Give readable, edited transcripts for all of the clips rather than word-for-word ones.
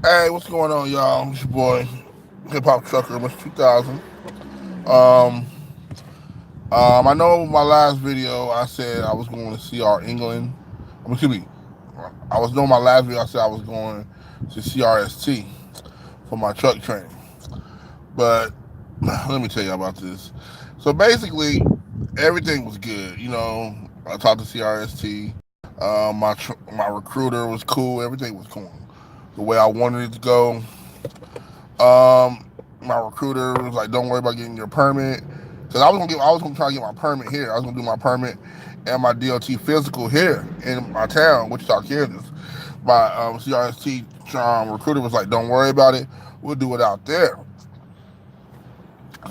Hey, what's going on, y'all? It's your boy, Hip Hop Trucker, Mr. 2000. Um, I know my last video I said I was going to CR England. Excuse me. I was doing my last video. I said I was going to CRST for my truck training. But let me tell you about this. So basically, everything was good. I talked to CRST. My recruiter was cool. Everything was going the way I wanted it to go. My recruiter was like, "Don't worry about getting your permit," because I was gonna try to get my permit here. I was gonna do my permit and my DOT physical here in my town, Wichita, Kansas. My CRST recruiter was like, "Don't worry about it. We'll do it out there."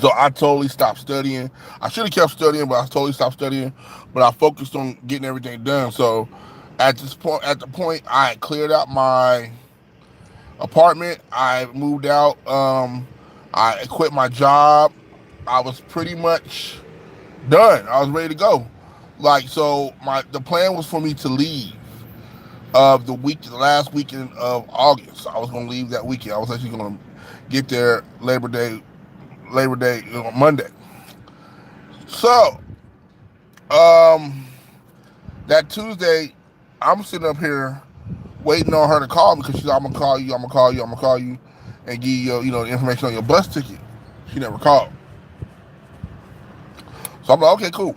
So I totally stopped studying. I should have kept studying, but I totally stopped studying. But I focused on getting everything done. So at the point I had cleared out my apartment. I moved out. I quit my job. I was pretty much done. I was ready to go. The plan was for me to leave the last weekend of August. I was gonna leave that weekend. I was actually gonna get there Labor Day on Monday. So, um, that Tuesday, I'm sitting up here waiting on her to call me because she's like, "I'm gonna call you. I'm gonna call you. I'm gonna call you, and give you, the information on your bus ticket." She never called. So I'm like, "Okay, cool."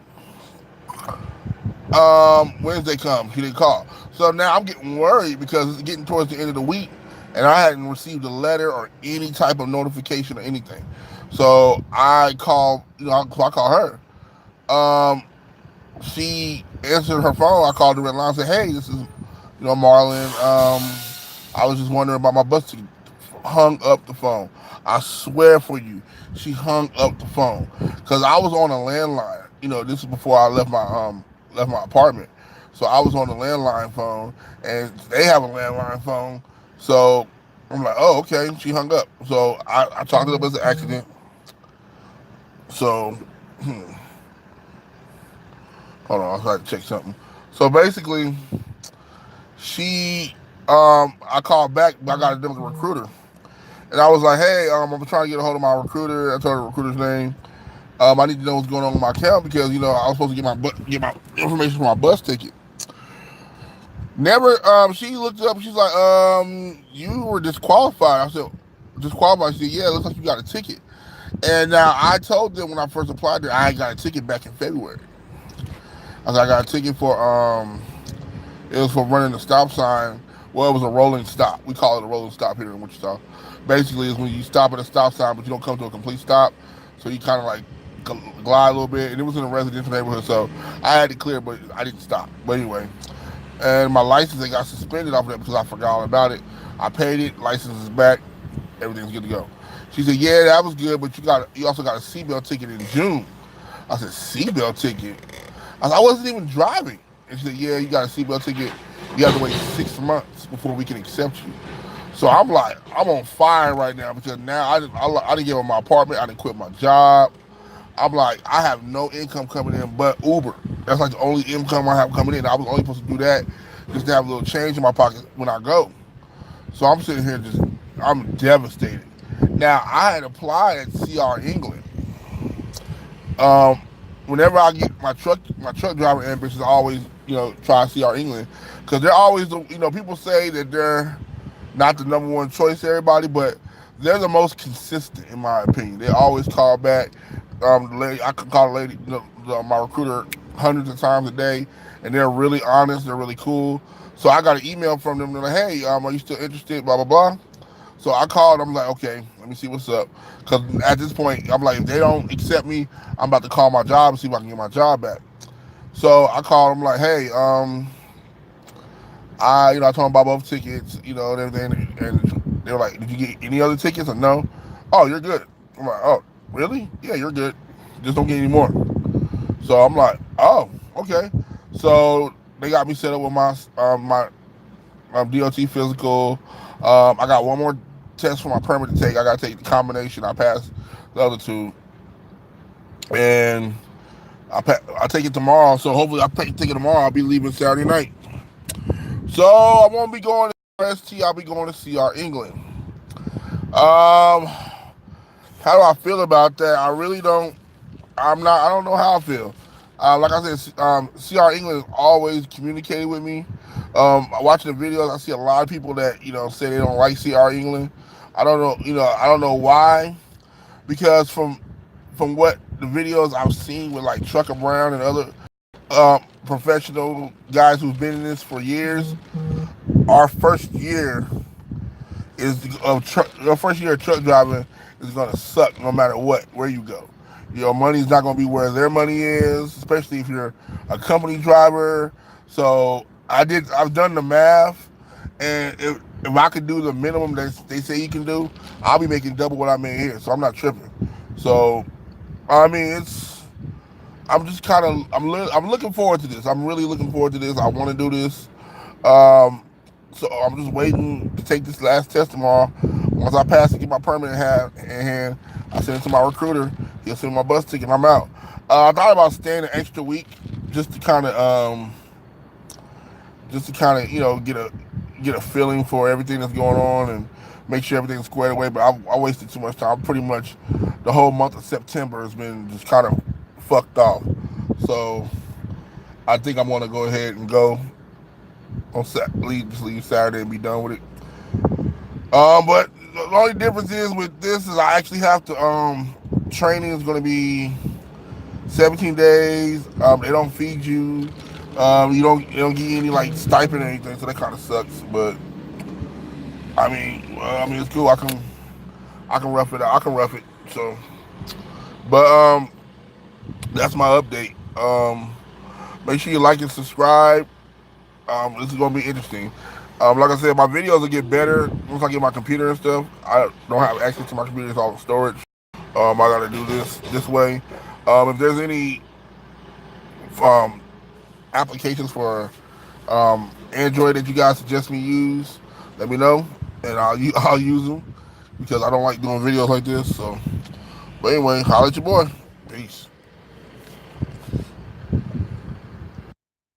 Wednesday comes, she didn't call. So now I'm getting worried because it's getting towards the end of the week, and I hadn't received a letter or any type of notification or anything. So I call, I call her. Um, she answered her phone. I called her in line and said, "Hey, this is, Marlon. I was just wondering about my bus ticket." Hung up the phone. I swear for you, she hung up the phone because I was on a landline. This is before I left my apartment, so I was on the landline phone, and they have a landline phone. So I'm like, "Oh, okay." She hung up. So I chalked it up as an accident. So hold on, I was trying to check something. So basically, she I called back, but I got a different recruiter. And I was like, "Hey, I'm trying to get a hold of my recruiter." I told her the recruiter's name. I need to know what's going on with my account because I was supposed to get my information for my bus ticket. Never. She looked it up. She's like, "You were disqualified." I said, "Disqualified?" She said, "Yeah, it looks like you got a ticket." And now I told them when I first applied there, I got a ticket back in February. I said I got a ticket for it was for running the stop sign. Well, it was a rolling stop. We call it a rolling stop here in Wichita. Basically, it's when you stop at a stop sign, but you don't come to a complete stop. So you kind of like glide a little bit. And it was in a residential neighborhood, so I had to clear, but I didn't stop. But anyway, and my license, they got suspended off of that because I forgot all about it. I paid it. License is back. Everything's good to go. She said, "Yeah, that was good, but you also got a seatbelt ticket in June." I said, "Seatbelt ticket?" I said, "I wasn't even driving." And she said, "Yeah, you got a seatbelt ticket. You have to wait 6 months before we can accept you." So I'm like, I'm on fire right now because now I didn't give up my apartment. I didn't quit my job. I'm like, I have no income coming in but Uber. That's like the only income I have coming in. I was only supposed to do that just to have a little change in my pocket when I go. So I'm sitting here I'm devastated. Now, I had applied at CR England. Um, Whenever I get my truck driver ambitions, I always, try CR England because they're always, people say that they're not the number one choice to everybody, but they're the most consistent in my opinion. They always call back. The lady, I can call the lady, my recruiter, hundreds of times a day, and they're really honest. They're really cool. So I got an email from them. They're like, "Hey, are you still interested?" Blah blah blah. So I called. I'm like, "Okay, let me see what's up." Because at this point, I'm like, if they don't accept me, I'm about to call my job and see if I can get my job back. So I called them like, "Hey, I told them about both tickets, and everything, and they were like, "Did you get any other tickets?" Or no. "Oh, you're good." I'm like, "Oh, really? Yeah, you're good. Just don't get any more." So I'm like, "Oh, okay." So they got me set up with my DOT physical. I got one more test for my permit to take. I got to take the combination. I passed the other two, and I take it tomorrow. So hopefully I take it tomorrow. I'll be leaving Saturday night. So I won't be going CRST, I'll be going to CR England. Um, how do I feel about that? I really don't. I'm not. I don't know how I feel. Like I said, CR England always communicated with me. Watching the videos, I see a lot of people that say they don't like CR England. I don't know. I don't know why. Because from what the videos I've seen with like Trucker Brown and other professional guys who've been in this for years, our first year your first year of truck driving is gonna suck no matter what where you go. Your money's not gonna be where their money is, especially if you're a company driver. So I've done the math, and if I could do the minimum that they say you can do, I'll be making double what I made here. So I'm not tripping. So I mean, I'm just kind of I'm looking forward to this. I'm really looking forward to this. I want to do this. Um, so I'm just waiting to take this last test tomorrow. Once I pass and get my permit in hand, I send it to my recruiter. He'll send me my bus ticket and I'm out. I thought about staying an extra week just to kind of get a feeling for everything that's going on and make sure everything's squared away. But I wasted too much time. Pretty much the whole month of September has been just kind of fucked off. So I think I'm gonna go ahead and go on leave Saturday and be done with it. But the only difference is with this is I actually have to training is gonna be 17 days. They don't feed you. You don't get any like stipend or anything, so that kind of sucks. But I mean it's cool. I can rough it out. I can rough it. So, but that's my update. Make sure you like and subscribe. This is gonna be interesting. Like I said, my videos will get better once I get my computer and stuff. I don't have access to my computer; it's all in storage. I gotta do this way. If there's any um, applications for Android that you guys suggest me use, let me know, and I'll use them because I don't like doing videos like this. So, but anyway, holla at your boy. Peace.